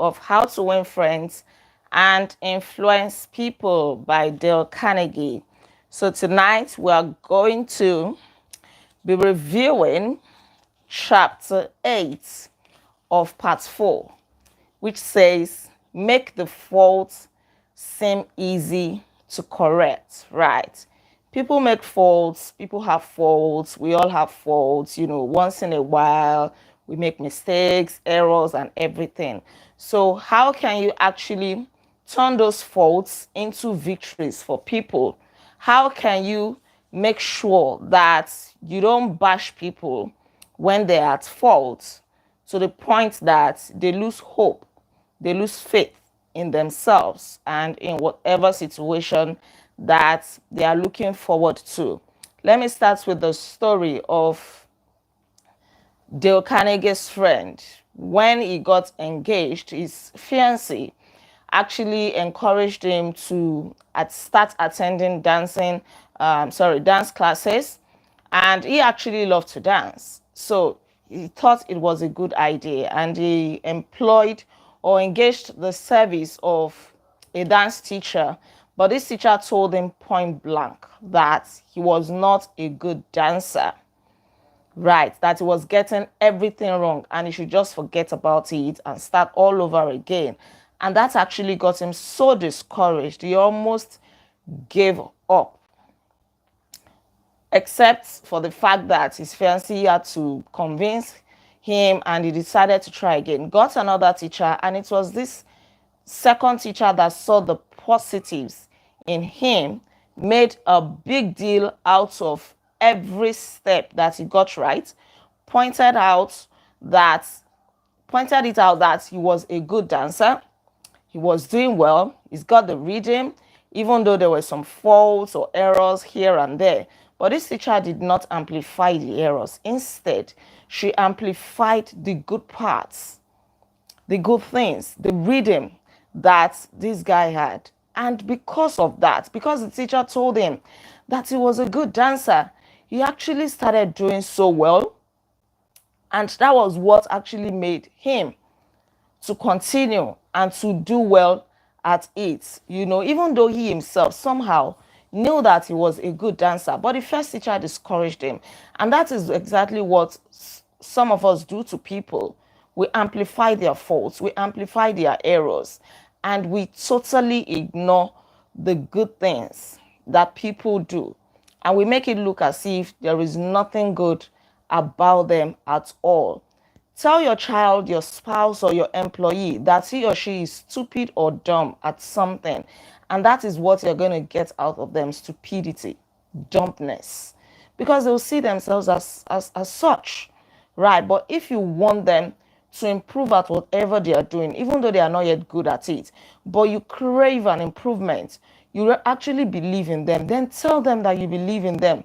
of How to Win Friends and Influence People by Dale Carnegie. So tonight we are going to be reviewing chapter 8 of part 4, which says, make the faults seem easy to correct, right? People make faults, people have faults, we all have faults, once in a while, we make mistakes, errors, and everything. So how can you actually turn those faults into victories for people? How can you make sure that you don't bash people when they're at fault to the point that they lose hope, they lose faith in themselves and in whatever situation that they are looking forward to? Let me start with the story of Dale Carnegie's friend. When he got engaged, his fiancée actually encouraged him to start attending dance classes, and he actually loved to dance. So he thought it was a good idea, and he employed or engaged the service of a dance teacher. But this teacher told him point blank that he was not a good dancer. Right, that he was getting everything wrong and he should just forget about it and start all over again. And that actually got him so discouraged, he almost gave up, except for the fact that his fiancée had to convince him, and he decided to try again. Got another teacher, and it was this second teacher that saw the positives in him, made a big deal out of every step that he got right, pointed it out that he was a good dancer, he was doing well, he's got the rhythm, even though there were some faults or errors here and there. But this teacher did not amplify the errors. Instead, she amplified the good parts, the good things, the rhythm that this guy had. And because of that, because the teacher told him that he was a good dancer, he actually started doing so well. And that was what actually made him to continue and to do well at it. Even though he himself somehow knew that he was a good dancer, but the first teacher discouraged him. And that is exactly what some of us do to people. We amplify their faults, we amplify their errors, and we totally ignore the good things that people do. And we make it look as if there is nothing good about them at all. Tell your child, your spouse, or your employee that he or she is stupid or dumb at something. And that is what you're going to get out of them: stupidity, dumbness. Because they'll see themselves as such, right? But if you want them to improve at whatever they are doing, even though they are not yet good at it, but you crave an improvement, you actually believe in them, then tell them that you believe in them.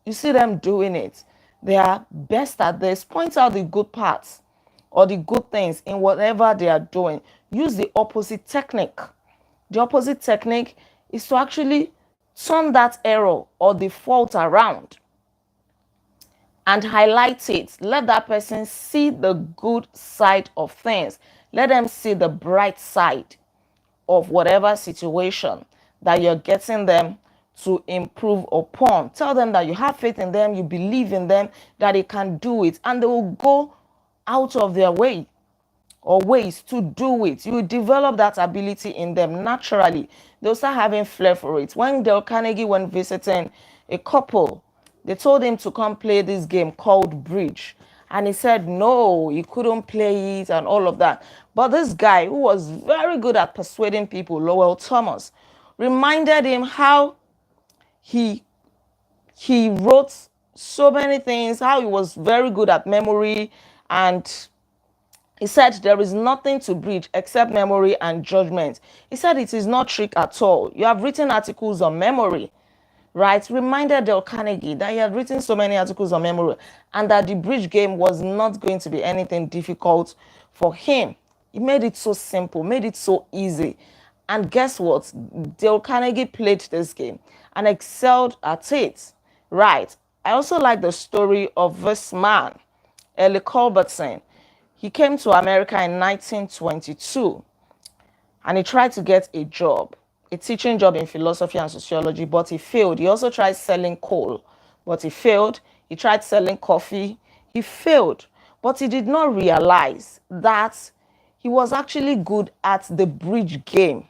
You see them doing it, they are best at this. Point out the good parts or the good things in whatever they are doing. Use the opposite technique. The opposite technique is to actually turn that error or the fault around and highlight it. Let that person see the good side of things. Let them see the bright side of whatever situation that you're getting them to improve upon. Tell them that you have faith in them, you believe in them, that they can do it, and they will go out of their way or ways to do it. You develop that ability in them naturally. They'll start having flair for it. When Dale Carnegie went visiting a couple, they told him to come play this game called bridge. And he said no, he couldn't play it and all of that. But this guy, who was very good at persuading people, Lowell Thomas, reminded him how he wrote so many things, how he was very good at memory. And he said there is nothing to bridge except memory and judgment. He said it is not trick at all. You have written articles on memory, right? Reminded Dale Carnegie that he had written so many articles on memory and that the bridge game was not going to be anything difficult for him. He made it so simple, made it so easy. And guess what? Dale Carnegie played this game and excelled at it, right? I also like the story of this man, Ellie Culbertson. He came to America in 1922 and he tried to get a teaching job in philosophy and sociology, but he failed. He also tried selling coal, but he failed. He tried selling coffee, he failed. But he did not realize that he was actually good at the bridge game,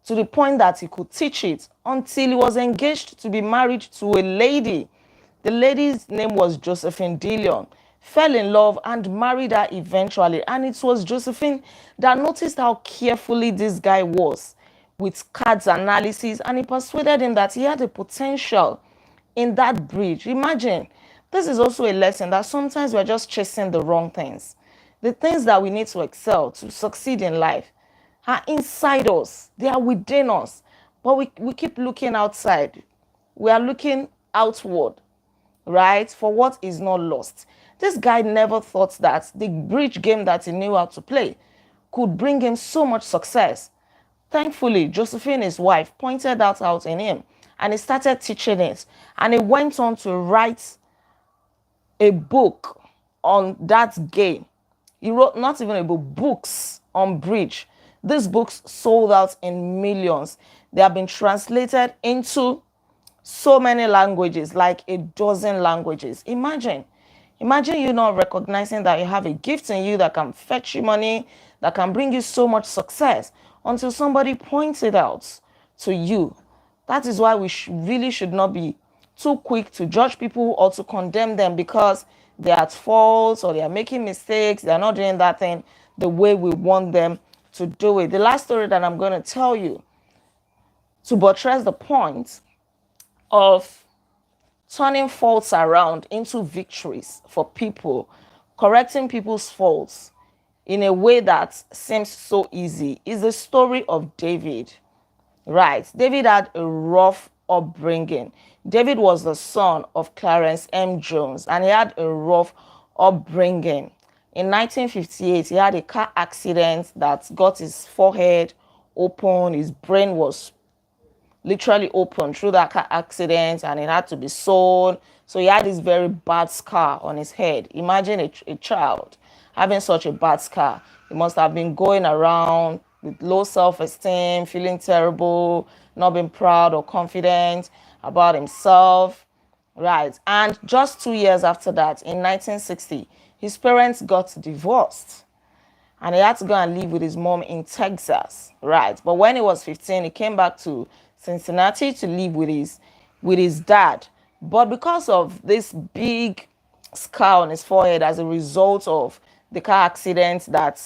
to the point that he could teach it, until he was engaged to be married to a lady. The lady's name was Josephine Dillon. Fell in love and married her eventually. And it was Josephine that noticed how carefully this guy was with cards analysis, and he persuaded him that he had a potential in that bridge. Imagine, this is also a lesson that sometimes we're just chasing the wrong things. The things that we need to excel, to succeed in life, are inside us. They are within us. But we keep looking outside. We are looking outward, right? For what is not lost. This guy never thought that the bridge game that he knew how to play could bring him so much success. Thankfully, Josephine, his wife, pointed that out in him, and he started teaching it. And he went on to write a book on that game. He wrote not even a book, books on bridge. These books sold out in millions. They have been translated into so many languages, like a dozen languages. Imagine you not recognizing that you have a gift in you that can fetch you money, that can bring you so much success, until somebody points it out to you. That is why we really should not be too quick to judge people or to condemn them because they are at fault or they are making mistakes, they are not doing that thing the way we want them to do it. The last story that I'm going to tell you, to buttress the point of turning faults around into victories for people, correcting people's faults in a way that seems so easy, is the story of David. Right. David had a rough upbringing. David was the son of Clarence M. Jones, and he had a rough upbringing. In 1958, he had a car accident that got his forehead open. His brain was literally open through that car accident, and it had to be sewn. So he had this very bad scar on his head. Imagine a child having such a bad scar. He must have been going around with low self-esteem, feeling terrible, not being proud or confident about himself. Right. And just 2 years after that, in 1960, his parents got divorced. And he had to go and live with his mom in Texas. Right. But when he was 15, he came back to Cincinnati to live with his dad. But because of this big scar on his forehead as a result of the car accident that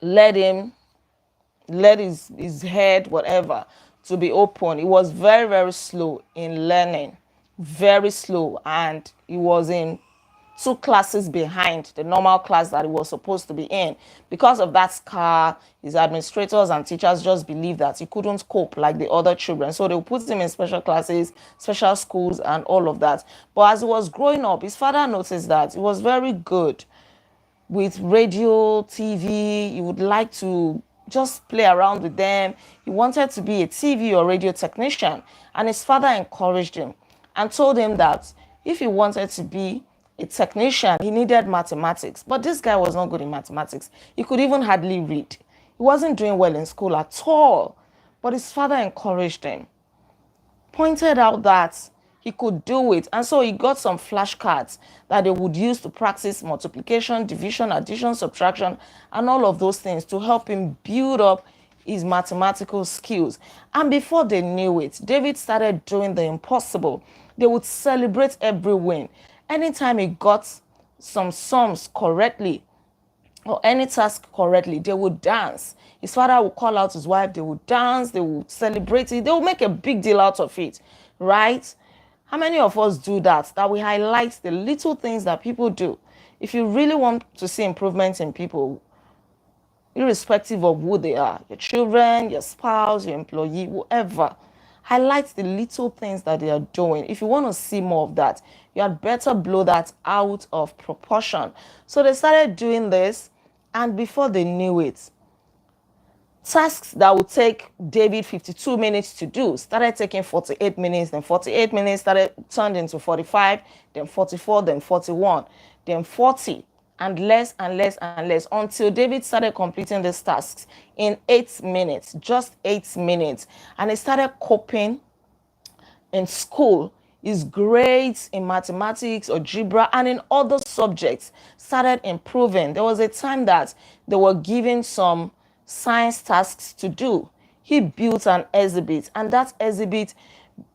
led his head, whatever, to be open, he was very, very slow in learning. Very slow. And he was in 2 classes behind the normal class that he was supposed to be in. Because of that scar, his administrators and teachers just believed that he couldn't cope like the other children. So they would put him in special classes, special schools, and all of that. But as he was growing up, his father noticed that he was very good with radio, TV. He would like to just play around with them. He wanted to be a TV or radio technician. And his father encouraged him and told him that if he wanted to be a technician, he needed mathematics. But this guy was not good in mathematics. He could even hardly read. He wasn't doing well in school at all. But his father encouraged him, pointed out that he could do it. And so he got some flashcards that they would use to practice multiplication, division, addition, subtraction, and all of those things to help him build up his mathematical skills. And before they knew it, David started doing the impossible. They would celebrate every win. Anytime he got some sums correctly or any task correctly, they would dance. His father would call out his wife, they would dance, they would celebrate it, they would make a big deal out of it, right? How many of us do that? That we highlight the little things that people do. If you really want to see improvements in people, irrespective of who they are, your children, your spouse, your employee, whoever, highlight the little things that they are doing. If you want to see more of that, you had better blow that out of proportion. So they started doing this, and before they knew it, tasks that would take David 52 minutes to do started taking 48 minutes, then 48 minutes turned into 45, then 44, then 41. then 40, and less and less and less, until David started completing these tasks in 8 minutes, just 8 minutes. And he started coping in school. His grades in mathematics, algebra, and in other subjects started improving. There was a time that they were given some science tasks to do. He built an exhibit, and that exhibit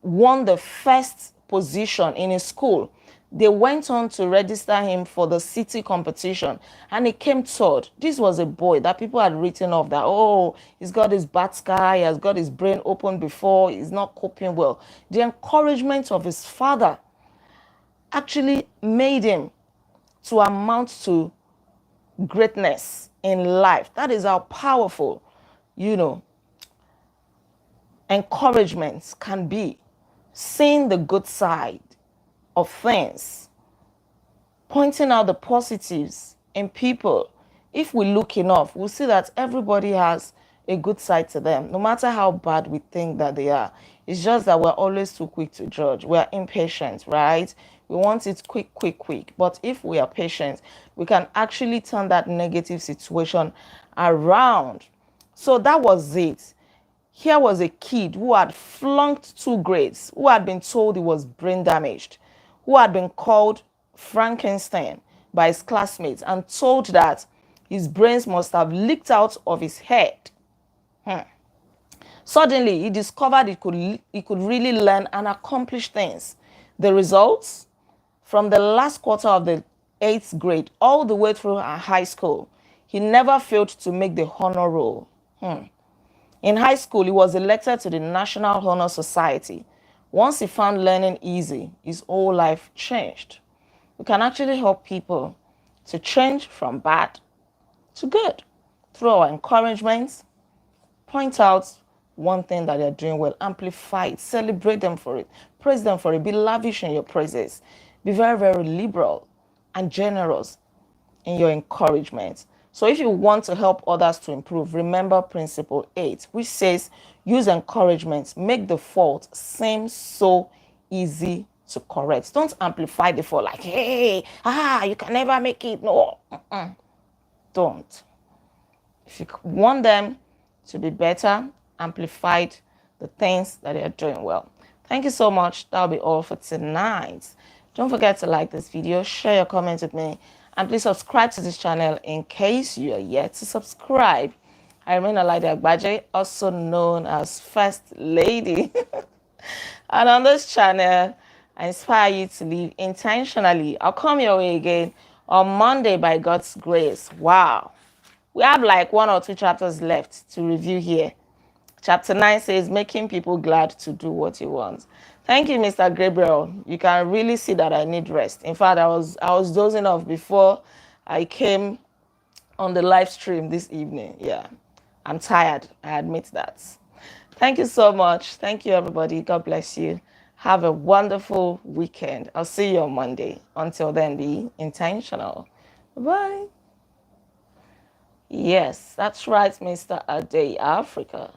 won the first position in his school. They went on to register him for the city competition, and he came third. This was a boy that people had written off that, oh, he's got his bad sky, he has got his brain open before, he's not coping well. The encouragement of his father actually made him to amount to greatness in life. That is how powerful, encouragements can be. Seeing the good side of things, pointing out the positives in people. If we look enough, we'll see that everybody has a good side to them, no matter how bad we think that they are. It's just that we're always too quick to judge. We're impatient, right? We want it quick, quick, quick. But if we are patient, we can actually turn that negative situation around. So that was it. Here was a kid who had flunked 2 grades, who had been told he was brain damaged, who had been called Frankenstein by his classmates and told that his brains must have leaked out of his head. Suddenly, he discovered he could really learn and accomplish things. The results? From the last quarter of the 8th grade all the way through high school, he never failed to make the honor roll. In high school, he was elected to the National Honor Society. Once he found learning easy, his whole life changed. We can actually help people to change from bad to good through our encouragements. Point out one thing that they're doing well, amplify it, celebrate them for it, praise them for it, be lavish in your praises, be very, very liberal and generous in your encouragement. So if you want to help others to improve, remember principle 8, which says use encouragement, make the fault seem so easy to correct. Don't amplify the fault like, hey, you can never make it. No, don't. If you want them to be better, amplify the things that they're doing well. Thank you so much. That'll be all for tonight. Don't forget to like this video, share your comments with me, and please subscribe to this channel in case you are yet to subscribe. I remain Olaide Agbaje, also known as First Lady. And on this channel, I inspire you to live intentionally. I'll come your way again on Monday by God's grace. Wow. We have like 1 or 2 chapters left to review here. Chapter 9 says, making people glad to do what you want. Thank you, Mr. Gabriel. You can really see that I need rest. In fact, I was dozing off before I came on the live stream this evening. Yeah, I'm tired. I admit that. Thank you so much. Thank you, everybody. God bless you. Have a wonderful weekend. I'll see you on Monday. Until then, be intentional. Bye. Yes, that's right, Mr. Ade Africa.